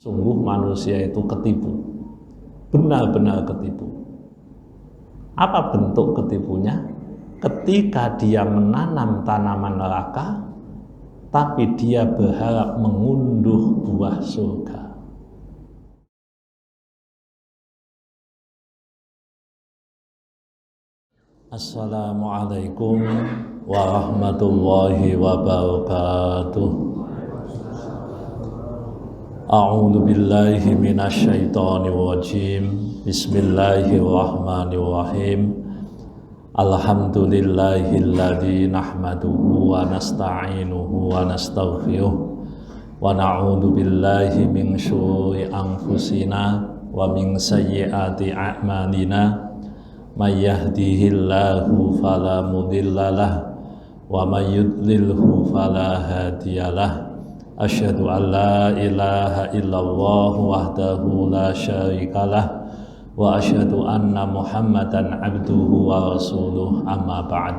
Sungguh manusia itu ketipu, benar-benar ketipu. Apa bentuk ketipunya? Ketika dia menanam tanaman neraka, tapi dia berharap mengunduh buah surga. Assalamualaikum warahmatullahi wabarakatuh. A'udzu billahi minasyaitonir rajim. Bismillahirrahmanirrahim. Alhamdulillahilladzi nahmaduhu wa nasta'inuhu wa nastaghfiruh wa na'udzu billahi min syururi anfusina wa min sayyiati a'malina. May yahdihillahu fala mudhillalah wa may yudlilhu fala hadiyalah. Asyhadu an la ilaha illallah wahdahu la syarikalah wa asyhadu anna Muhammadan abduhu wa rasuluh, amma ba'd.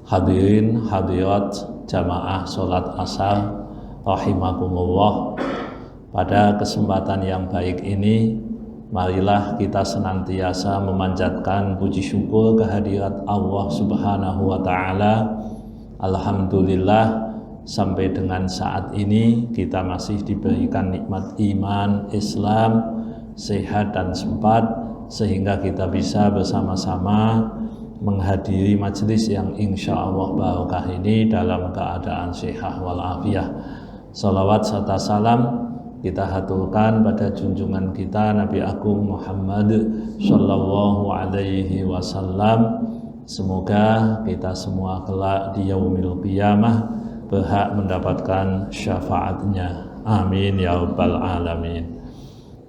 Hadirin hadirat jamaah salat asar rahimakumullah. Pada kesempatan yang baik ini, marilah kita senantiasa memanjatkan puji syukur kehadirat Allah Subhanahu wa taala. Alhamdulillah, sampai dengan saat ini kita masih diberikan nikmat iman, Islam, sehat dan sempat, sehingga kita bisa bersama-sama menghadiri majelis yang insya Allah barokah ini dalam keadaan sehat walafiat. Salawat serta salam kita haturkan pada junjungan kita Nabi Agung Muhammad Sallallahu Alaihi Wasallam. Semoga kita semua kelak di yaumil qiyamah berhak mendapatkan syafaatnya. Amin ya rabbal alamin.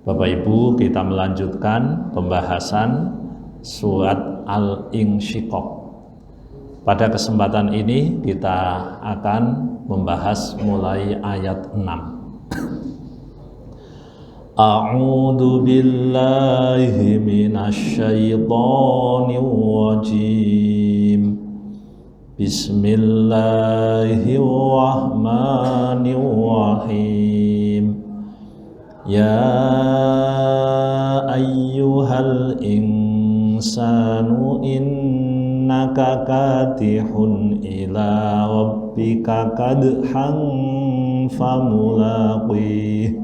Bapak Ibu, kita melanjutkan pembahasan surat Al-Insyiqaq. Pada kesempatan ini kita akan membahas mulai ayat 6. A'udzu billahi minasyaitonir rajim. Bismillahirrahmanirrahim. Ya ayyuhal insanu innaka katihun ila rabbika kadhan famulaqih.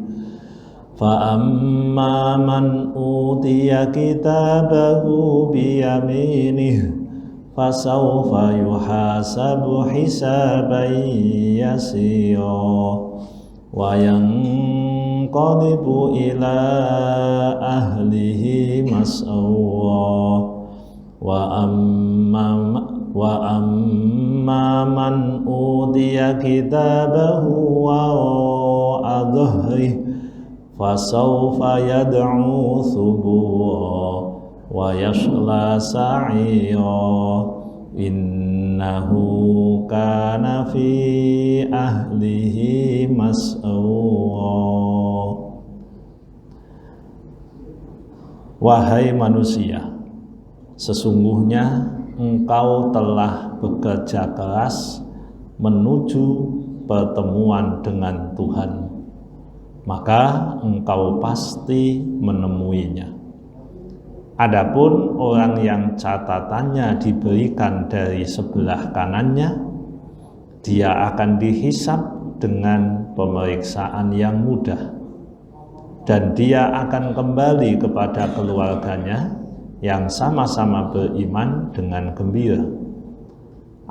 Fa amma man utiya kitabahu biyaminih fasawfa yuhasabu hisaban yasira wa yanqalibu ila ahlihi mas'awwa wa amma man utiya kitabahu wa dhahrihi fasawfa yad'u thubura wa yasla sa'ira innahu kana fi ahlihi mas'awwa. Wahai manusia, sesungguhnya engkau telah bekerja keras menuju pertemuan dengan Tuhan, maka engkau pasti menemuinya. Adapun orang yang catatannya diberikan dari sebelah kanannya, dia akan dihisap dengan pemeriksaan yang mudah, dan dia akan kembali kepada keluarganya yang sama-sama beriman dengan gembira.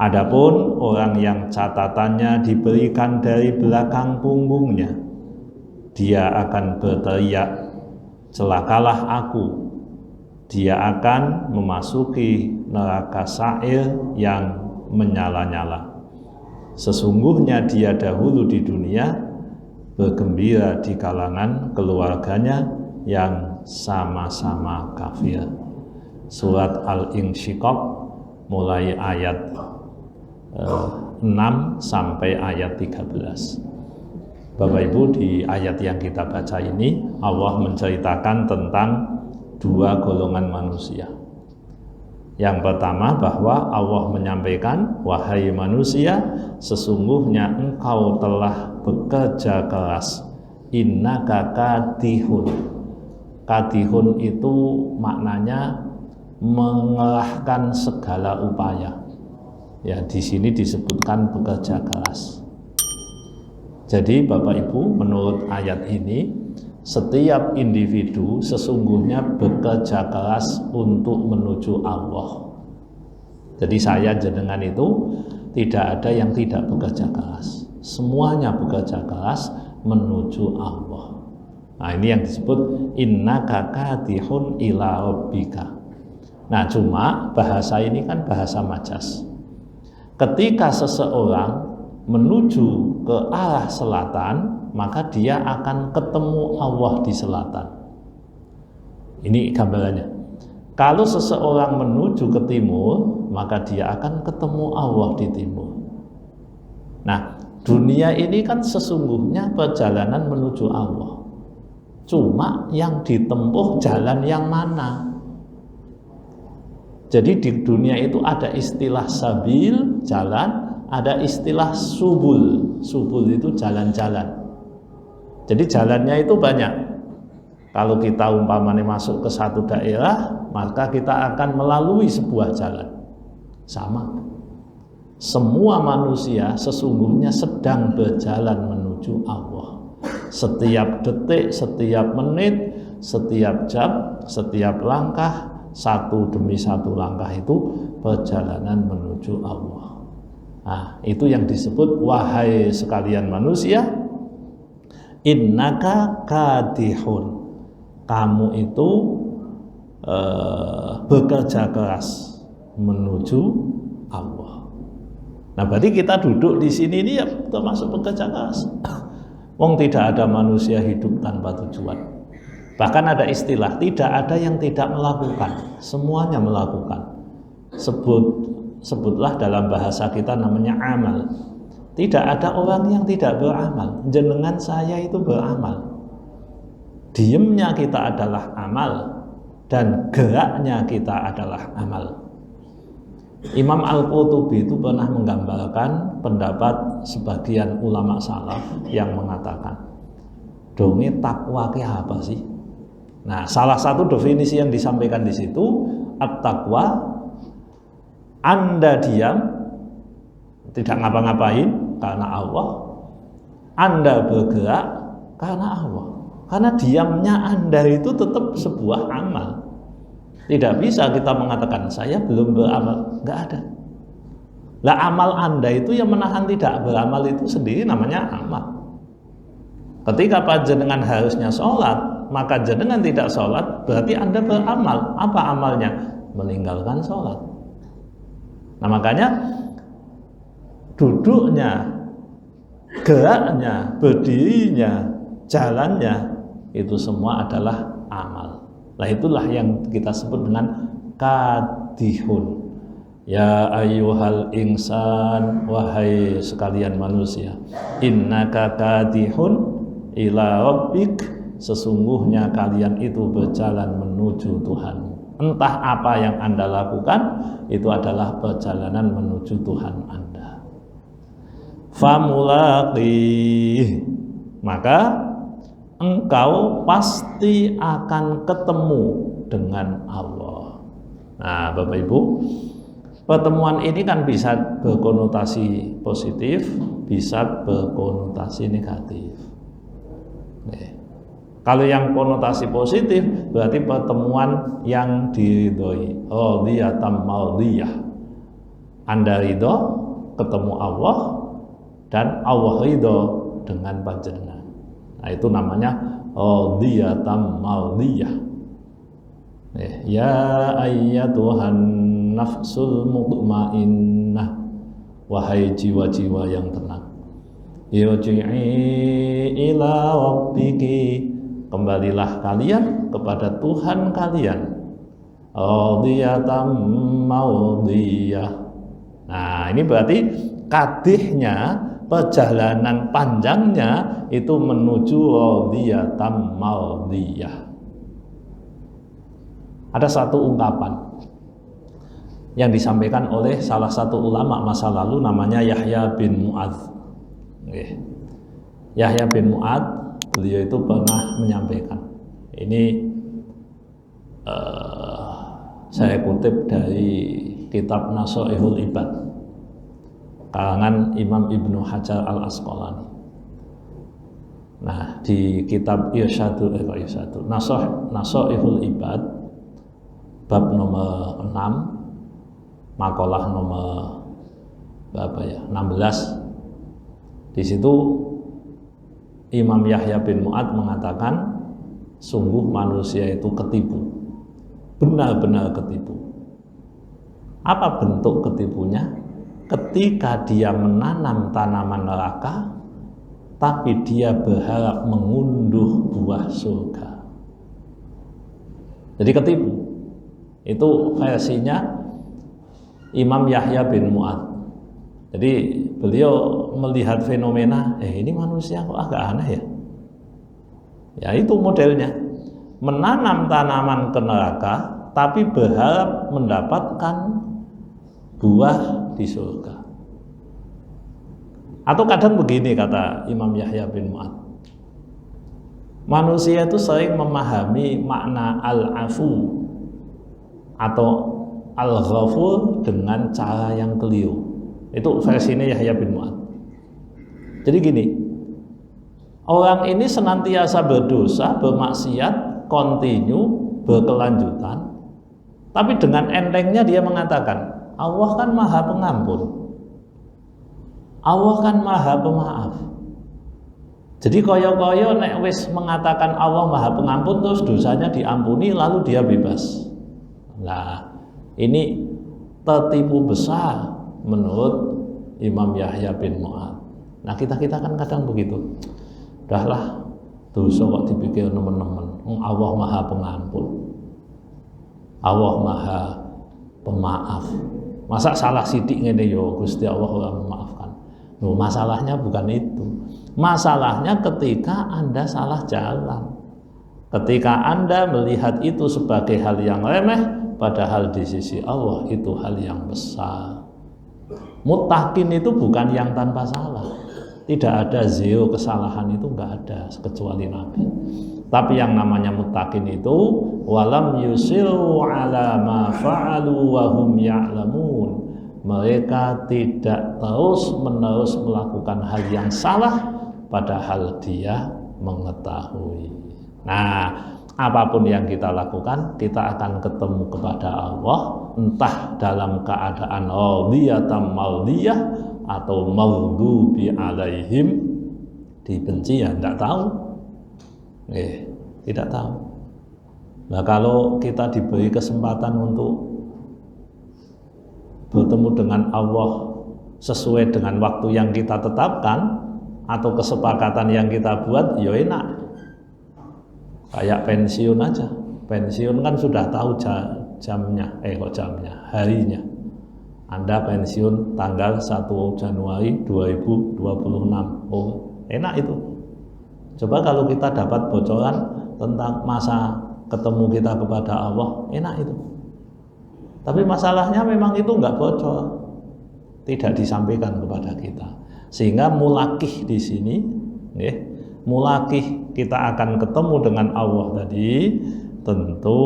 Adapun orang yang catatannya diberikan dari belakang punggungnya, dia akan berteriak, celakalah aku. Dia akan memasuki neraka sa'ir yang menyala-nyala. Sesungguhnya dia dahulu di dunia bergembira di kalangan keluarganya yang sama-sama kafir. Surat Al-Insyiqaq mulai ayat 6 sampai ayat 13. Bapak Ibu, di ayat yang kita baca ini Allah menceritakan tentang dua golongan manusia. Yang pertama, bahwa Allah menyampaikan, wahai manusia, sesungguhnya engkau telah bekerja keras innaka kadihun. Kadihun itu maknanya mengerahkan segala upaya. Ya, di sini disebutkan bekerja keras. Jadi Bapak Ibu, menurut ayat ini, setiap individu sesungguhnya bekerja keras untuk menuju Allah. Jadi saya jenengan itu tidak ada yang tidak bekerja keras. Semuanya bekerja keras menuju Allah. Nah, ini yang disebut innaka kadihun ila rabbika. Nah, cuma bahasa ini kan bahasa majas. Ketika seseorang menuju ke arah selatan, maka dia akan ketemu Allah di selatan. Ini gambarannya. Kalau seseorang menuju ke timur, maka dia akan ketemu Allah di timur. Nah, dunia ini kan sesungguhnya perjalanan menuju Allah. Cuma yang ditempuh jalan yang mana? Jadi di dunia itu ada istilah sabil, jalan, ada istilah subul. Subul itu jalan-jalan. Jadi jalannya itu banyak. Kalau kita umpamanya masuk ke satu daerah, maka kita akan melalui sebuah jalan. Sama. Semua manusia sesungguhnya sedang berjalan menuju Allah. Setiap detik, setiap menit, setiap jam, setiap langkah, satu demi satu langkah itu perjalanan menuju Allah. Nah, itu yang disebut wahai sekalian manusia, innaka kadihun. Kamu itu bekerja keras menuju Allah. Nah, berarti kita duduk di sini ini ya termasuk bekerja keras. Wong tidak ada manusia hidup tanpa tujuan. Bahkan ada istilah, tidak ada yang tidak melakukan, semuanya melakukan. Sebutlah dalam bahasa kita namanya amal. Tidak ada orang yang tidak beramal. Jenengan saya itu beramal. Diemnya kita adalah amal, dan geraknya kita adalah amal. Imam Al-Qurtubi itu pernah menggambarkan pendapat sebagian ulama salaf yang mengatakan, donge takwa ke apa sih? Nah, salah satu definisi yang disampaikan di situ, at-taqwa, Anda diam, tidak ngapa-ngapain karena Allah, Anda bergerak karena Allah. Karena diamnya Anda itu tetap sebuah amal. Tidak bisa kita mengatakan saya belum beramal, nggak ada. Lah amal Anda itu yang menahan tidak beramal itu sendiri namanya amal. Ketika panjenengan harusnya sholat, maka jenengan tidak sholat, berarti Anda beramal. Apa amalnya? Meninggalkan sholat. Nah, makanya duduknya, geraknya, berdirinya, jalannya, itu semua adalah amal. Nah, itulah yang kita sebut dengan kadihun. Ya ayyuhal insan, wahai sekalian manusia, innaka kadihun ila rabbik, sesungguhnya kalian itu berjalan menuju Tuhan. Entah apa yang Anda lakukan, itu adalah perjalanan menuju Tuhan Anda. Famulaqih, maka engkau pasti akan ketemu dengan Allah. Nah, Bapak Ibu, pertemuan ini kan bisa berkonotasi positif, bisa berkonotasi negatif. Kalau yang konotasi positif berarti pertemuan yang diridhoi, radhiyatam mardiyah. Anda ridho ketemu Allah dan Allah ridho dengan panjenengan. Nah, itu namanya radhiyatam mardiyah. Ya ayyatuhan nafsul mutmainnah, wahai jiwa-jiwa yang tenang, irji'i ila rabbiki, kembalilah kalian kepada Tuhan kalian, radhiyatam mardiyah. Nah, ini berarti kadihnya, perjalanan panjangnya itu menuju radhiyatam mardiyah. Ada satu ungkapan yang disampaikan oleh salah satu ulama masa lalu namanya Yahya bin Mu'adz. Yahya bin Mu'adz, beliau itu pernah menyampaikan. Ini saya kutip dari kitab Nashaihul Ibad karangan Imam Ibnu Hajar Al-Asqalani. Nah, di kitab Nashaihul Ibad bab nomor 6 makalah nomor berapa ya? 16. Di situ Imam Yahya bin Mu'ad mengatakan sungguh manusia itu ketipu, benar-benar ketipu. Apa bentuk ketipunya? Ketika dia menanam tanaman neraka, tapi dia berharap mengunduh buah surga. Jadi ketipu. Itu versinya Imam Yahya bin Mu'ad. Jadi beliau melihat fenomena, ini manusia kok agak aneh ya. Ya itu modelnya, menanam tanaman ke neraka, tapi berharap mendapatkan buah di surga. Atau kadang begini kata Imam Yahya bin Mu'ad, manusia itu sering memahami makna al-afu atau al-ghafur dengan cara yang keliru. Itu versinya Yahya bin Mu'ad. Jadi gini, orang ini senantiasa berdosa, bermaksiat, kontinu, berkelanjutan, tapi dengan entengnya dia mengatakan, Allah kan maha pengampun, Allah kan maha pemaaf. Jadi koyo-koyo nek wis mengatakan Allah maha pengampun terus dosanya diampuni lalu dia bebas. Nah, ini tertipu besar menurut Imam Yahya bin Mu'ad. Nah kita kan kadang begitu, udahlah dosa kok dipikir nemen-nemen, Allah maha pengampun, Allah maha pemaaf, masa salah sidik ngene yo Gusti Allah ora memaafkan. Loh, masalahnya bukan itu, masalahnya ketika Anda salah jalan, ketika Anda melihat itu sebagai hal yang remeh, padahal di sisi Allah itu hal yang besar. Muttaqin itu bukan yang tanpa salah, tidak ada zero kesalahan, itu enggak ada kecuali Nabi. Tapi yang namanya muttaqin itu walam yusiru ala ma fa'alu wa hum ya'lamun. Mereka tidak terus-menerus melakukan hal yang salah padahal dia mengetahui. Nah, apapun yang kita lakukan, kita akan ketemu kepada Allah, entah dalam keadaan radiyatan mardiyah atau maghdubi alaihim, dibenci ya tidak tahu. Tidak tahu. Nah, kalau kita diberi kesempatan untuk bertemu dengan Allah sesuai dengan waktu yang kita tetapkan atau kesepakatan yang kita buat, ya enak. Kayak pensiun aja. Pensiun kan sudah tahu jamnya, harinya. Anda pensiun tanggal 1 Januari 2026. Oh, enak itu. Coba kalau kita dapat bocoran tentang masa ketemu kita kepada Allah, enak itu. Tapi masalahnya memang itu enggak bocor, tidak disampaikan kepada kita. Sehingga mulakih di sini, mulakih kita akan ketemu dengan Allah tadi, tentu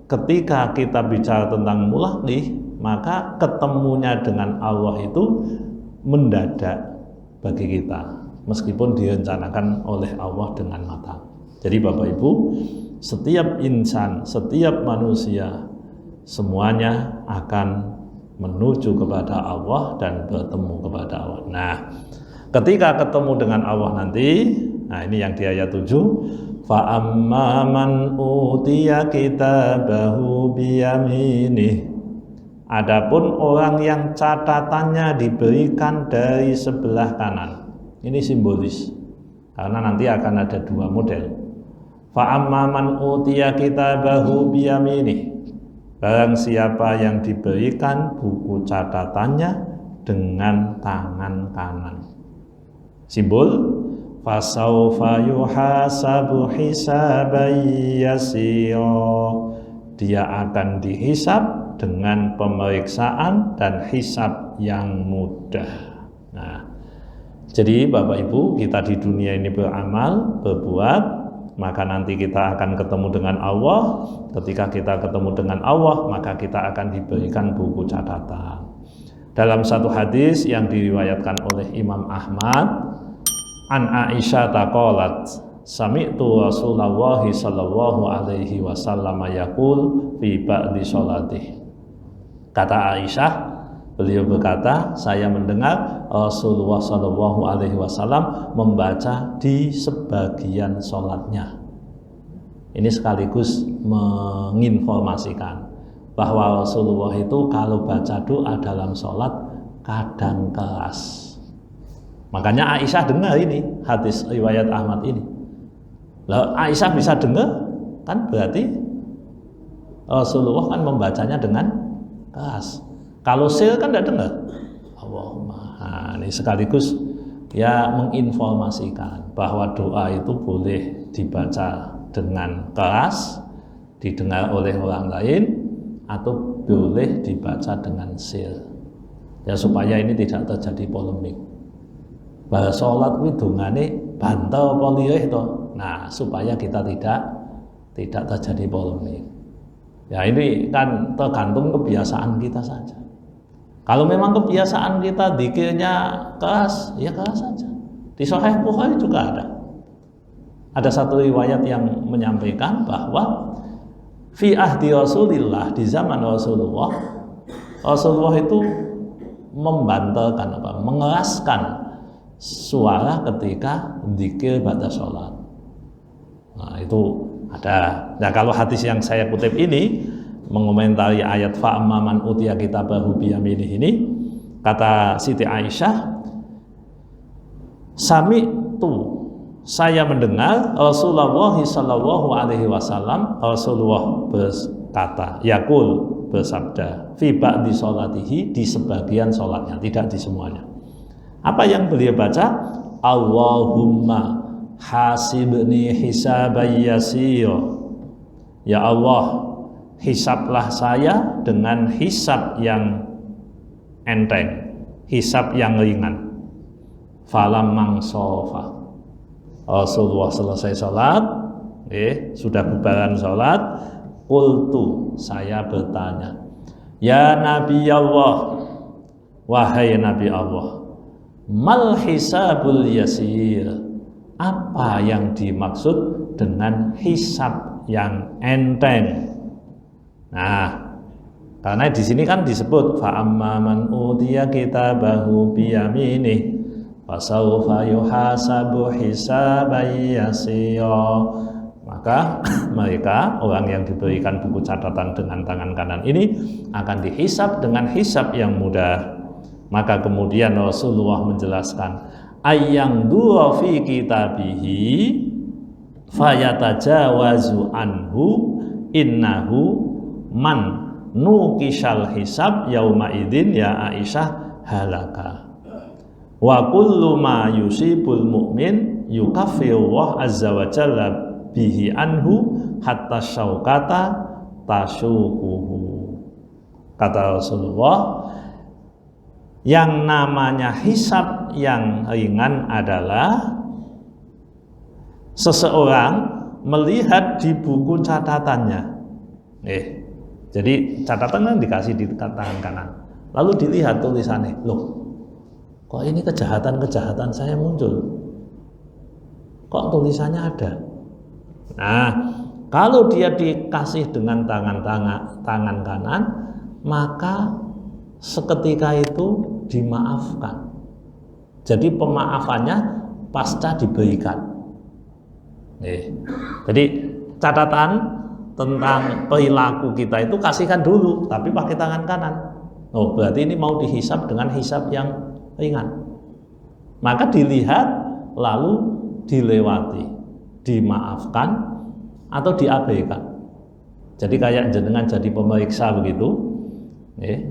ketika kita bicara tentang mulakih, maka ketemunya dengan Allah itu mendadak bagi kita, meskipun direncanakan oleh Allah dengan matang. Jadi Bapak Ibu, setiap insan, setiap manusia, semuanya akan menuju kepada Allah dan bertemu kepada Allah. Nah, ketika ketemu dengan Allah nanti, nah ini yang di ayat 7, fa amman utiya kitabahu biyaminih. Adapun orang yang catatannya diberikan dari sebelah kanan. Ini simbolis, karena nanti akan ada dua model. Fa amman utiya kitabahu biyaminih. Barang siapa yang diberikan buku catatannya dengan tangan kanan. Simbol fasaufa yuhasabu hisaban yasira. Dia akan dihisab dengan pemeriksaan dan hisab yang mudah. Nah, Jadi Bapak Ibu, kita di dunia ini beramal, berbuat, maka nanti kita akan ketemu dengan Allah. Ketika kita ketemu dengan Allah, maka kita akan diberikan buku catatan. Dalam satu hadis yang diriwayatkan oleh Imam Ahmad, an Aisyah taqalat, sami'tu Rasulullah sallallahu alaihi wasallam yaqul fi ba'di sholatih. Kata Aisyah, beliau berkata, saya mendengar Rasulullah sallallahu alaihi wasallam membaca di sebagian sholatnya. Ini sekaligus menginformasikan bahwa Rasulullah itu kalau baca doa dalam sholat kadang keras. Makanya Aisyah dengar ini hadis riwayat Ahmad ini. Lah Aisyah bisa dengar, kan berarti Rasulullah kan membacanya dengan keras. Kalau sil kan tidak dengar. Allahumma. Nah, ini sekaligus ya menginformasikan bahwa doa itu boleh dibaca dengan keras, didengar oleh orang lain, atau boleh dibaca dengan sil. Ya supaya ini tidak terjadi polemik. Bahwa sholat itu dungane bantal polieh itu. Nah, supaya kita tidak terjadi polemik. Ya ini kan tergantung kebiasaan kita saja. Kalau memang kebiasaan kita dzikirnya keras, ya keras saja. Di Sahih Bukhari juga ada. Ada satu riwayat yang menyampaikan bahwa fi ahdi Rasulillah, di zaman Rasulullah itu membantalkan mengeraskan suara ketika dzikir pada sholat. Nah itu ada. Nah kalau hadis yang saya kutip ini mengomentari ayat fa'amman utiya kitabahu biyaminih ini, kata Siti Aisyah, sami'tu, saya mendengar Rasulullah sallallahu alaihi wasallam, Rasulullah berkata, yaqul, bersabda, fi ba'di sholatihi, di sebagian sholatnya, tidak di semuanya. Apa yang beliau baca? Allahumma hasibni hisaban yasir. Ya Allah, hisablah saya dengan hisab yang enteng, hisab yang ringan. Falam mangsofa. Rasulullah selesai sholat, sudah bubaran sholat. Qultu, saya bertanya, ya Nabi Allah, wahai Nabi Allah, mal hisabul yasir, apa yang dimaksud dengan hisab yang enteng? Nah, karena di sini kan disebut fa amman utiya kitabahu biyaminih fasawfa yuhasabu hisaban yasira. Maka mereka, orang yang diberikan buku catatan dengan tangan kanan ini akan dihisab dengan hisab yang mudah. Maka kemudian Rasulullah menjelaskan, ayyang dua fi kitabihi fayatajawazu anhu innahu man nukishal hisab yauma idzin ya Aisyah halaka. Wa kullu ma yusibul mu'min yukaffiru Allah azza wa jalla bihi anhu hatta syaukata tasyukuhu. Kata Rasulullah, yang namanya hisab yang ringan adalah seseorang melihat di buku catatannya. Jadi catatan kan dikasih di tangan kanan, lalu dilihat tulisannya, loh kok ini kejahatan-kejahatan saya muncul, kok tulisannya ada. Nah, kalau dia dikasih dengan tangan kanan, maka seketika itu dimaafkan. Jadi pemaafannya pasca diberikan. Jadi catatan tentang perilaku kita itu kasihkan dulu, tapi pakai tangan kanan. Oh, berarti ini mau dihisab dengan hisab yang ringan. Maka dilihat lalu dilewati, dimaafkan atau diabaikan. Jadi kayak jenengan jadi pemeriksa begitu,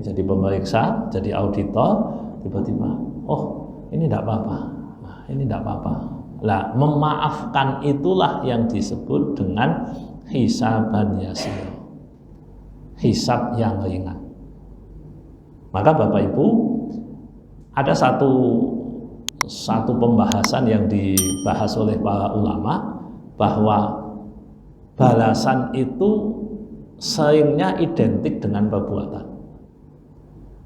jadi pemeriksa, jadi auditor, tiba-tiba, oh ini tidak apa-apa, nah, ini tidak apa-apa. Lah memaafkan itulah yang disebut dengan hisaban yasir, hisab yang ringan. Maka Bapak Ibu, ada satu satu pembahasan yang dibahas oleh para ulama, bahwa balasan itu seringnya identik dengan perbuatan.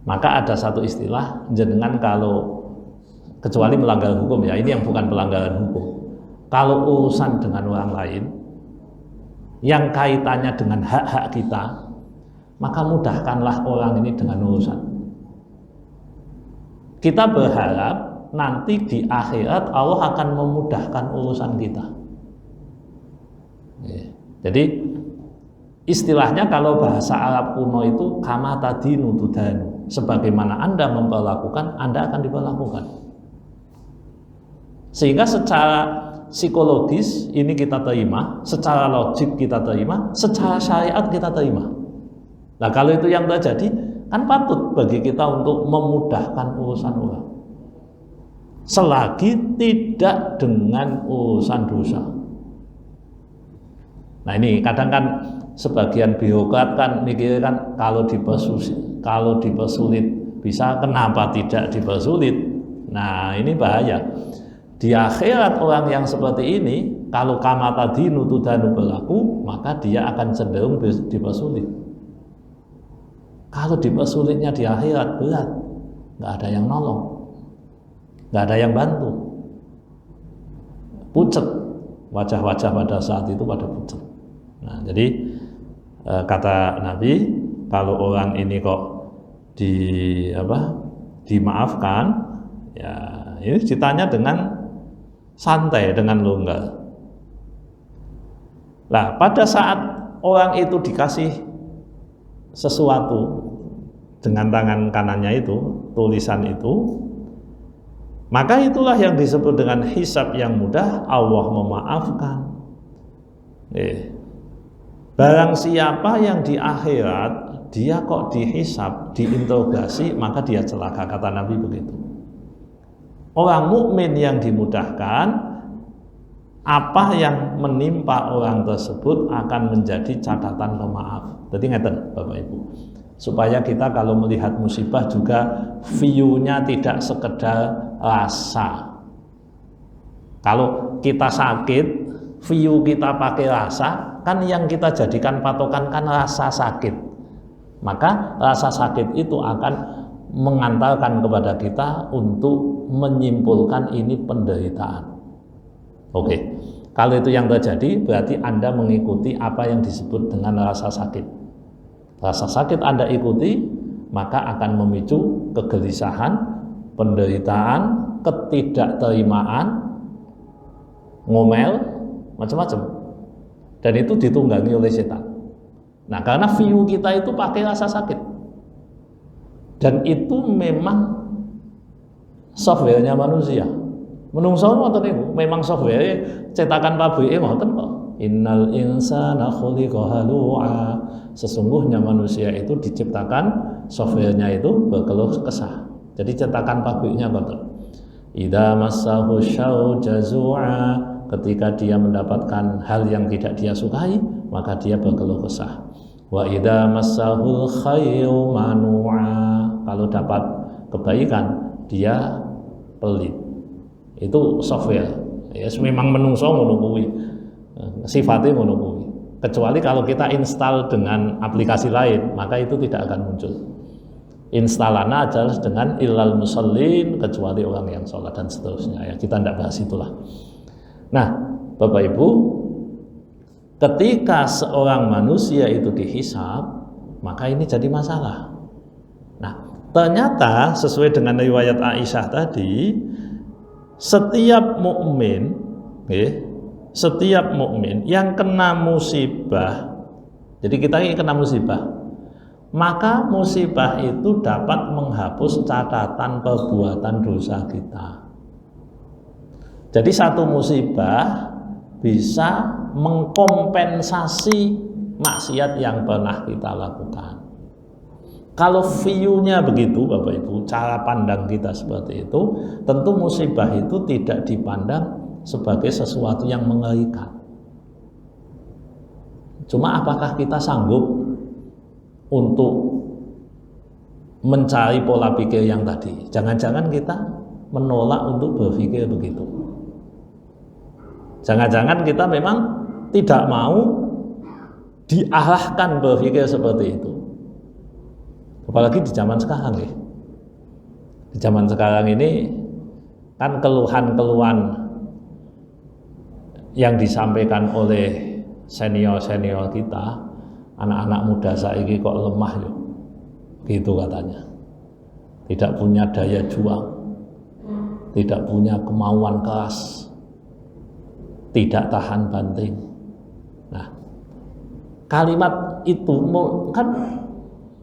Maka ada satu istilah, jenengan kalau kecuali melanggar hukum ya, ini yang bukan pelanggaran hukum. Kalau urusan dengan orang lain yang kaitannya dengan hak-hak kita, maka mudahkanlah orang ini dengan urusan. Kita berharap nanti di akhirat Allah akan memudahkan urusan kita. Jadi istilahnya kalau bahasa Arab kuno itu kama tadinu tudanu, sebagaimana Anda memperlakukan, Anda akan diperlakukan. Sehingga secara psikologis ini kita terima, secara logik kita terima, secara syariat kita terima. Nah kalau itu yang terjadi, kan patut bagi kita untuk memudahkan urusan orang, selagi tidak dengan urusan dosa. Nah ini kadang kan sebagian birokrat kan mikirkan kalau dipersulit bisa, kenapa tidak dipersulit? Nah ini bahaya. Di akhirat orang yang seperti ini, kalau kama tadinu tudanu berlaku, maka dia akan cenderung dipersulit. Kalau dipersulitnya di akhirat berat, nggak ada yang nolong, nggak ada yang bantu, pucat, wajah-wajah pada saat itu pada pucat. Nah, jadi kata Nabi, kalau orang ini kok dimaafkan, ya ini ditanya dengan santai, dengan longgar. Nah, pada saat orang itu dikasih sesuatu dengan tangan kanannya itu, tulisan itu, maka itulah yang disebut dengan hisab yang mudah, Allah memaafkan. Barang siapa yang di akhirat dia kok dihisab, diinterogasi, maka dia celaka, kata Nabi begitu. Orang mukmin yang dimudahkan, apa yang menimpa orang tersebut akan menjadi catatan pemaaf. Jadi ngeten Bapak Ibu, supaya kita kalau melihat musibah juga view-nya tidak sekedar rasa. Kalau kita sakit, view kita pakai rasa, kan yang kita jadikan patokan kan rasa sakit. Maka rasa sakit itu akan mengantarkan kepada kita untuk menyimpulkan ini penderitaan. Oke, kalau itu yang terjadi, berarti Anda mengikuti apa yang disebut dengan rasa sakit. Rasa sakit Anda ikuti, maka akan memicu kegelisahan, penderitaan, ketidakterimaan, ngomel, macam-macam. Dan itu ditunggangi oleh setan. Nah, karena view kita itu pakai rasa sakit. Dan itu memang softwarenya manusia. Menungso ngoten niku, memang software cetakan pabrike ngoten kok. Innal insana khuliqa halu'a. Sesungguhnya manusia itu diciptakan softwarenya itu berkeluh kesah. Jadi cetakan pabriknya ngoten. Idza massahu syarru jazu'a. Ketika dia mendapatkan hal yang tidak dia sukai, maka dia berkeluh kesah. Wa idza massahul khairu manu'a. Kalau dapat kebaikan, dia pelit. Itu software. Ya, memang menungso ngono kuwi. Sifatnya ngono kuwi. Kecuali kalau kita install dengan aplikasi lain, maka itu tidak akan muncul. Instalana adalah dengan illal musallin, kecuali orang yang sholat dan seterusnya. Ya, kita tidak bahas itulah. Nah, Bapak Ibu, ketika seorang manusia itu dihisab, maka ini jadi masalah. Nah, ternyata sesuai dengan riwayat Aisyah tadi, setiap mukmin yang kena musibah, jadi kita ini kena musibah, maka musibah itu dapat menghapus catatan perbuatan dosa kita. Jadi satu musibah bisa mengkompensasi maksiat yang pernah kita lakukan. Kalau view-nya begitu Bapak Ibu, cara pandang kita seperti itu, tentu musibah itu tidak dipandang sebagai sesuatu yang mengerikan. Cuma apakah kita sanggup untuk mencari pola pikir yang tadi? Jangan-jangan kita menolak untuk berpikir begitu. Jangan-jangan kita memang tidak mau diarahkan berpikir seperti itu. Apalagi di zaman sekarang ya. Di zaman sekarang ini kan keluhan-keluhan yang disampaikan oleh senior-senior kita, anak-anak muda saiki kok lemah yo. Gitu katanya. Tidak punya daya juang, tidak punya kemauan keras, tidak tahan banting. Nah, kalimat itu kan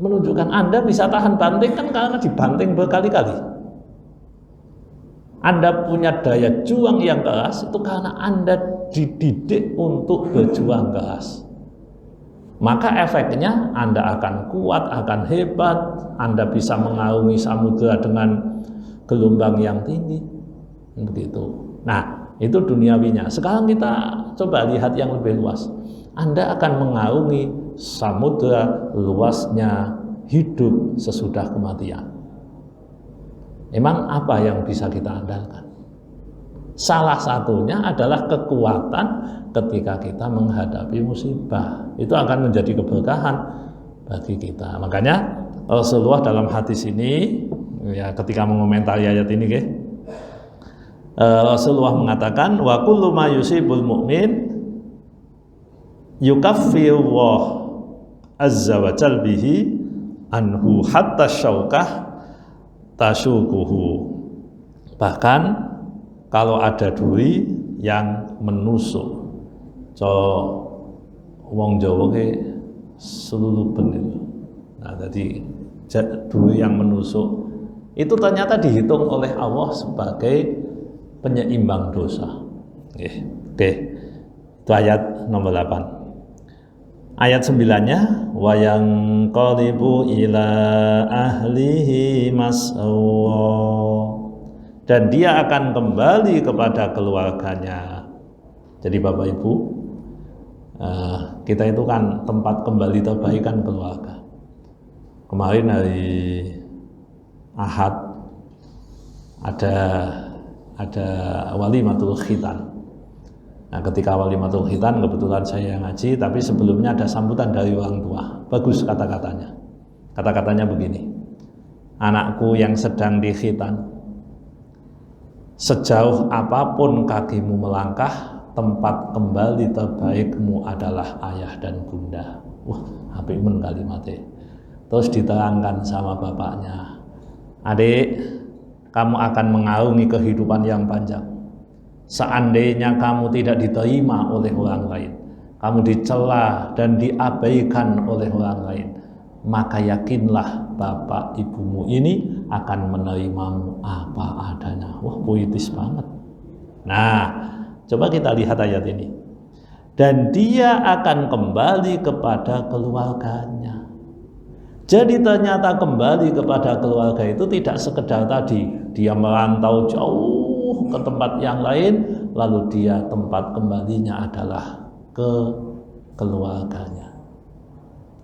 menunjukkan Anda bisa tahan banting kan karena dibanting berkali-kali. Anda punya daya juang yang keras itu karena Anda dididik untuk berjuang keras. Maka efeknya Anda akan kuat, akan hebat, Anda bisa mengarungi samudera dengan gelombang yang tinggi. Begitu. Nah, itu duniawinya. Sekarang kita coba lihat yang lebih luas. Anda akan mengarungi samudera luasnya hidup sesudah kematian. Emang apa yang bisa kita andalkan? Salah satunya adalah kekuatan ketika kita menghadapi musibah. Itu akan menjadi keberkahan bagi kita. Makanya Rasulullah dalam hadis ini, ya, ketika mengomentari ayat ini, Rasulullah mengatakan, wa kullu ma yusibul mu'min yukaffiru azza wa jal bihi anhu hatta syaukah tasyukuhu. Bahkan kalau ada duri yang menusuk, wong Jawa ke seluluben itu. Nah, jadi duri yang menusuk itu ternyata dihitung oleh Allah sebagai penyeimbang dosa. Oke. Itu ayat nomor 8. Ayat 9-nya, wa yanqalibu ila ahlihi mas'awa. Dan dia akan kembali kepada keluarganya. Jadi Bapak Ibu, kita itu kan tempat kembali terbaik kan keluarga. Kemarin hari Ahad ada walimatul khitan. Nah, ketika walimatul khitan kebetulan saya yang ngaji, tapi sebelumnya ada sambutan dari orang tua. Bagus kata-katanya. Kata-katanya begini. Anakku yang sedang dikhitan, sejauh apapun kakimu melangkah, tempat kembali terbaikmu adalah ayah dan bunda. Wah, hapimen kalimatnya. Terus diterangkan sama bapaknya, adik, kamu akan mengarungi kehidupan yang panjang. Seandainya kamu tidak diterima oleh orang lain, kamu dicela dan diabaikan oleh orang lain, maka yakinlah bapak ibumu ini akan menerimamu apa adanya. Wah, puitis banget. Nah, coba kita lihat ayat ini. Dan dia akan kembali kepada keluarganya. Jadi ternyata kembali kepada keluarga itu tidak sekedar tadi dia merantau jauh ke tempat yang lain, lalu dia tempat kembalinya adalah ke keluarganya.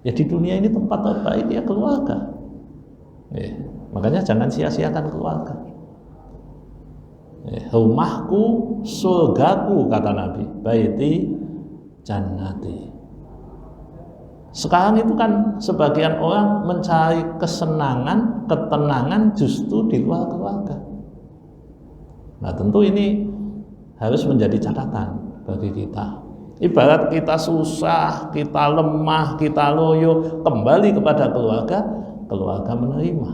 Ya, di dunia ini tempat terbaik ya keluarga. Makanya jangan sia-siakan keluarga. Rumahku, surgaku, kata Nabi, baiti jannati. Sekarang itu kan sebagian orang mencari kesenangan, ketenangan justru di luar keluarga. Nah, tentu ini harus menjadi catatan bagi kita. Ibarat kita susah, kita lemah, kita loyo, kembali kepada keluarga, keluarga menerima.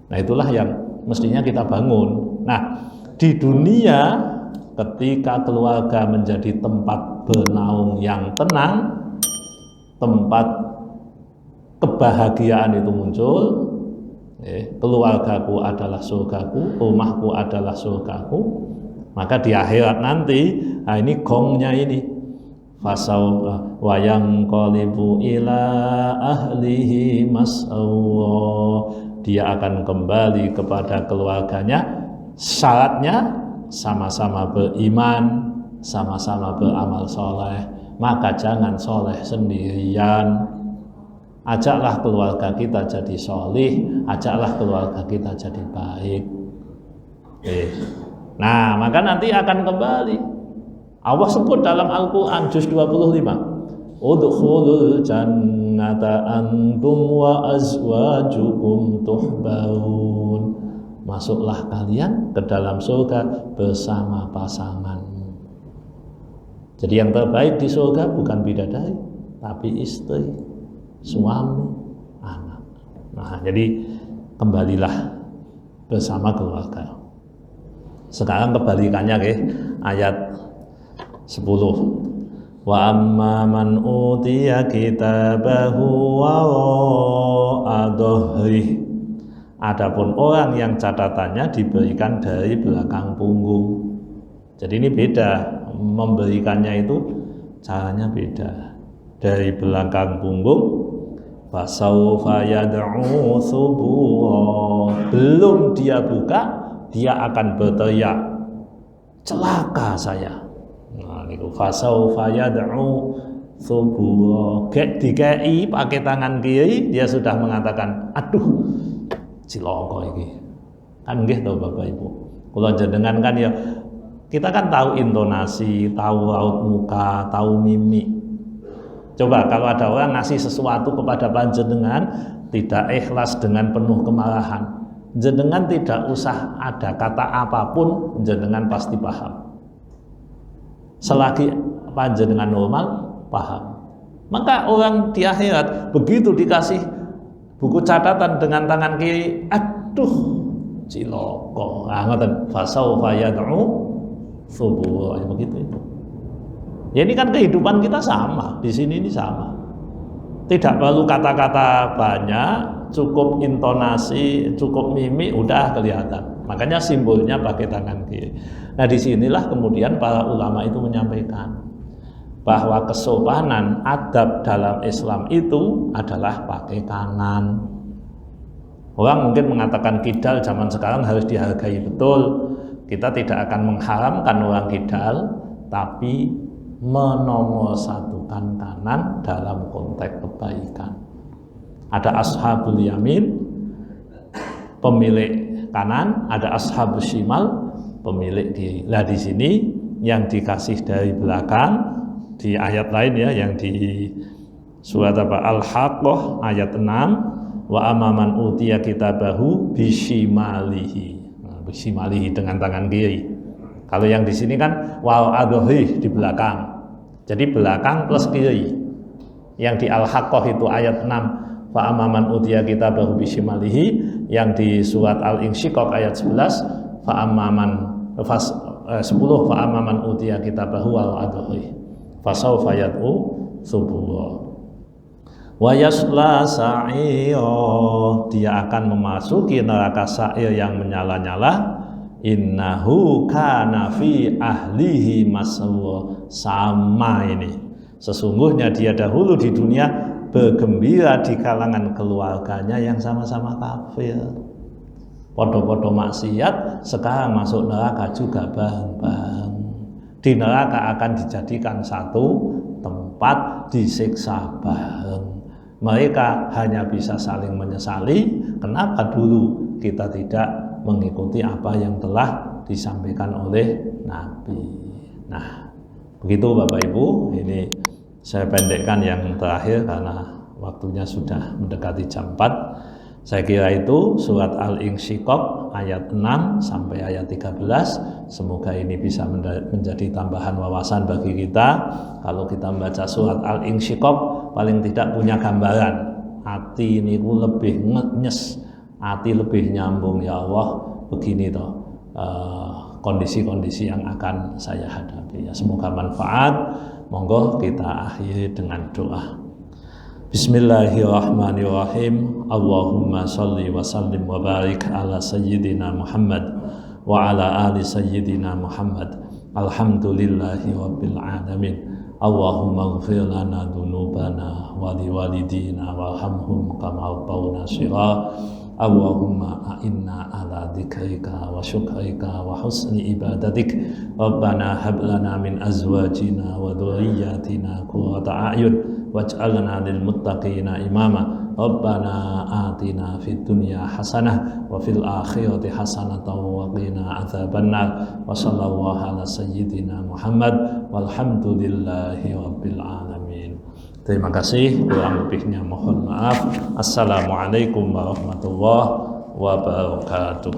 Nah, itulah yang mestinya kita bangun. Nah, di dunia ketika keluarga menjadi tempat bernaung yang tenang, tempat kebahagiaan itu muncul, keluargaku adalah surgaku, rumahku adalah surgaku, maka di akhirat nanti, nah ini gongnya ini, fasau wayang qalibu ila ahlihi mas'awa, dia akan kembali kepada keluarganya. Syaratnya sama-sama beriman, sama-sama beramal soleh. Maka jangan soleh sendirian. ajaklah keluarga kita jadi solih, ajaklah keluarga kita jadi baik. Nah, maka nanti akan kembali. Allah sebut dalam Al-Quran juz 25, udkhulul jannata antum wa azwajukum tuhbarun. Masuklah kalian ke dalam surga bersama pasanganmu. Jadi yang terbaik di surga bukan bidadari, tapi istri, suami, anak. Nah, jadi kembalilah bersama keluarga. Sekarang kebalikannya ayat 10. Wa amma man utiya kitabahu wara'a dhahrihi. Adapun orang yang catatannya diberikan dari belakang punggung. Jadi ini beda, memberikannya itu caranya beda. Dari belakang punggung, fasawfa yad'u thubura. Belum dia buka, dia akan berteriak, celaka saya. Nah, niku fasawfa yad'u thubura. Dikei pakai tangan kiri, dia sudah mengatakan, aduh, cilaka iki. Kan nggih to Bapak Ibu. Kula jenengan kan ya, kita kan tahu intonasi, tahu raut muka, tahu mimik. Coba kalau ada orang ngasih sesuatu kepada panjenengan tidak ikhlas dengan penuh kemarahan, jenengan tidak usah ada kata apapun, jenengan pasti paham. Selagi panjenengan normal, paham. Maka orang di akhirat begitu dikasih buku catatan dengan tangan kiri, aduh, ciloko. Ah, ngoten, fasaufa yad'u thubura, begitu itu. Ya ini kan kehidupan kita sama, di sini ini sama. Tidak perlu kata-kata banyak, cukup intonasi, cukup mimik, udah kelihatan. Makanya simbolnya pakai tangan kiri. Nah, disinilah kemudian para ulama itu menyampaikan bahwa kesopanan adab dalam Islam itu adalah pakai kanan. Orang mungkin mengatakan kidal zaman sekarang harus dihargai, betul. Kita tidak akan mengharamkan orang kidal, tapi menomorsatukan kanan dalam konteks kebaikan. Ada ashabul yamin, pemilik kanan, ada ashabul shimal, pemilik kiri. Nah, di sini yang dikasih dari belakang, di ayat lain ya, yang di surat Al-Haqqah ayat 6, wa amaman utiya kitabahu bisimalihi. Nah, bisimalihi dengan tangan kiri. Kalau yang di sini kan wal adhi di belakang. Jadi belakang plus kiri. Yang di Al-Haqqah itu ayat 6, fa amaman utiya kitabahu bisimalihi. Yang di surat Al-Insyiqaq ayat 11, fa amaman 10 fa amaman utiya kitabahu wal adhi fasawfa yad'u thubura wa yasla sa'ira. Dia akan memasuki neraka sa'ir yang menyala-nyala. Innahu kana fi ahlihi masrur. Sama ini, sesungguhnya dia dahulu di dunia bergembira di kalangan keluarganya yang sama-sama kafir, podo-podo maksiat, sekarang masuk neraka juga bareng-bareng. Di neraka akan dijadikan satu tempat disiksa bareng. Mereka hanya bisa saling menyesali, kenapa dulu kita tidak mengikuti apa yang telah disampaikan oleh Nabi. Nah, begitu Bapak Ibu, ini saya pendekkan yang terakhir karena waktunya sudah mendekati jam 4. Saya kira itu surat Al-Insyiqaq ayat 6 sampai ayat 13. Semoga ini bisa menjadi tambahan wawasan bagi kita. Kalau kita membaca surat Al-Insyiqaq paling tidak punya gambaran. Hati ini lebih nyes, hati lebih nyambung. Ya Allah, begini toh kondisi-kondisi yang akan saya hadapi. Ya, semoga manfaat. Monggo kita akhiri dengan doa. Bismillahirrahmanirrahim. Allahumma salli wa sallim wa barik ala sayyidina Muhammad wa ala ali sayyidina Muhammad. Alhamdulillahi rabbil alamin. Allahumma ighfir lana dhunubana wa liwalidina warhamhum kama rabbawna shira. Allahumma a'inna ala dzikrika wa syukrika wa husni ibadatik. Rabbana hab lana min azwajina wa dhurriyyatina qurrata a'yun waj'alna lil muttaqina imama. Rabbana atina fid dunya hasanah wa fil akhirati hasanatan wa qina adzabannar. Wa sallallahu ala sayyidina Muhammad walhamdulillahi rabbil alamin. Terima kasih, kurang lebihnya mohon maaf. Assalamualaikum warahmatullahi wabarakatuh.